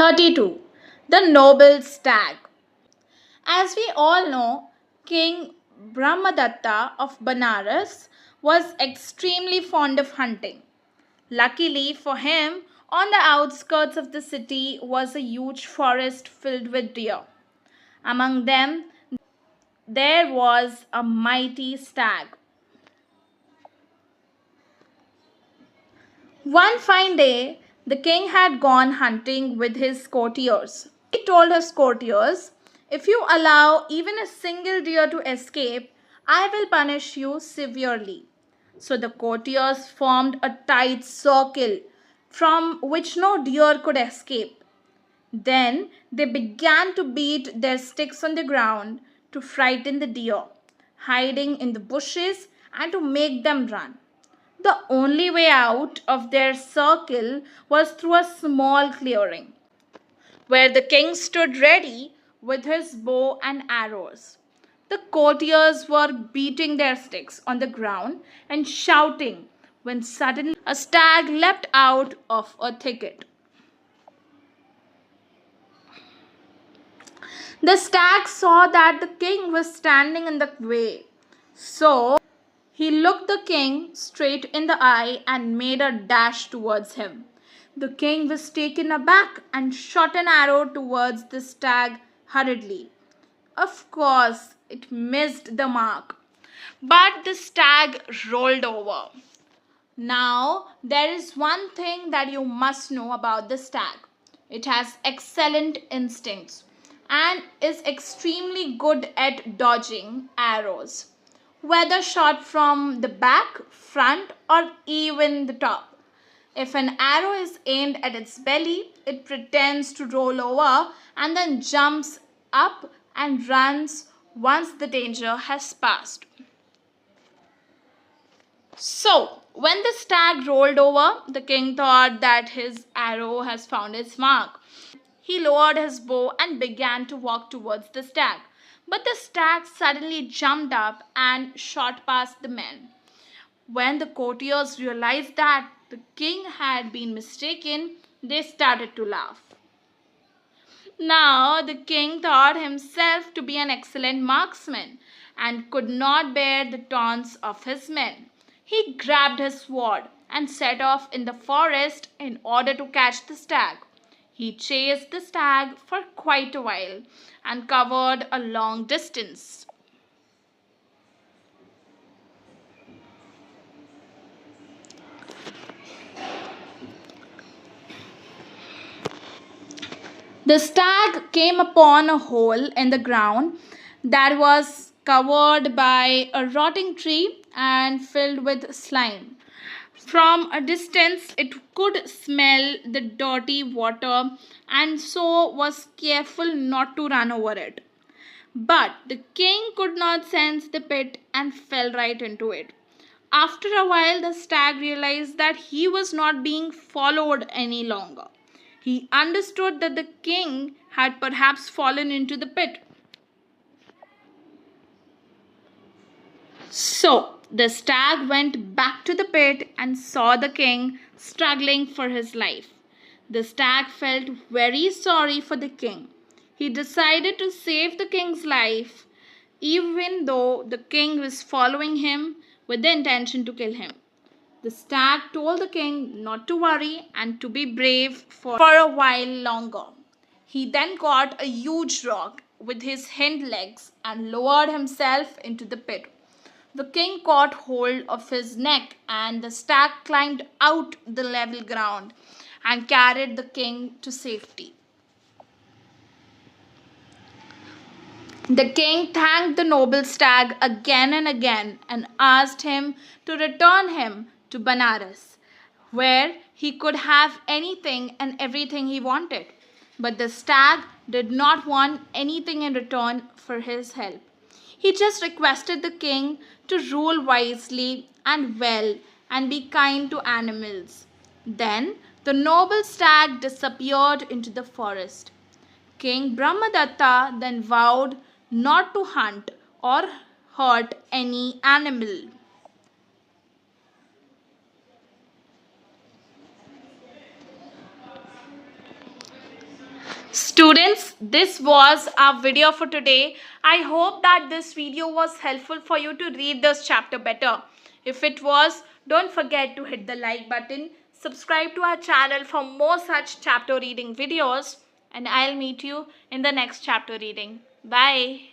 32. The Noble Stag. As we all know, King Brahmadatta of Banaras was extremely fond of hunting. Luckily for him, on the outskirts of the city was a huge forest filled with deer. Among them, there was a mighty stag. One fine day, the king had gone hunting with his courtiers. He told his courtiers, "If you allow even a single deer to escape, I will punish you severely." So the courtiers formed a tight circle from which no deer could escape. Then they began to beat their sticks on the ground to frighten the deer, hiding in the bushes and to make them run. The only way out of their circle was through a small clearing, where the king stood ready with his bow and arrows. The courtiers were beating their sticks on the ground and shouting when suddenly a stag leapt out of a thicket. The stag saw that the king was standing in the way, so he looked the king straight in the eye and made a dash towards him. The king was taken aback and shot an arrow towards the stag hurriedly. Of course, it missed the mark, but the stag rolled over. Now, there is one thing that you must know about the stag. It has excellent instincts and is extremely good at dodging arrows, whether shot from the back, front, or even the top. If an arrow is aimed at its belly, it pretends to roll over and then jumps up and runs once the danger has passed. So, when the stag rolled over, the king thought that his arrow has found its mark. He lowered his bow and began to walk towards the stag. But the stag suddenly jumped up and shot past the men. When the courtiers realized that the king had been mistaken, they started to laugh. Now the king thought himself to be an excellent marksman and could not bear the taunts of his men. He grabbed his sword and set off in the forest in order to catch the stag. He chased the stag for quite a while and covered a long distance. The stag came upon a hole in the ground that was covered by a rotting tree and filled with slime. From a distance, it could smell the dirty water and so was careful not to run over it. But the king could not sense the pit and fell right into it. After a while, the stag realized that he was not being followed any longer. He understood that the king had perhaps fallen into the pit. So the stag went back to the pit and saw the king struggling for his life. The stag felt very sorry for the king. He decided to save the king's life, even though the king was following him with the intention to kill him. The stag told the king not to worry and to be brave for a while longer. He then caught a huge rock with his hind legs and lowered himself into the pit. The king caught hold of his neck and the stag climbed out the level ground and carried the king to safety. The king thanked the noble stag again and again and asked him to return him to Banaras, where he could have anything and everything he wanted. But the stag did not want anything in return for his help. He just requested the king to rule wisely and well and be kind to animals. Then the noble stag disappeared into the forest. King Brahmadatta then vowed not to hunt or hurt any animal. Students, this was our video for today. I hope that this video was helpful for you to read this chapter better. If it was, don't forget to hit the like button, subscribe to our channel for more such chapter reading videos, and I'll meet you in the next chapter reading. Bye.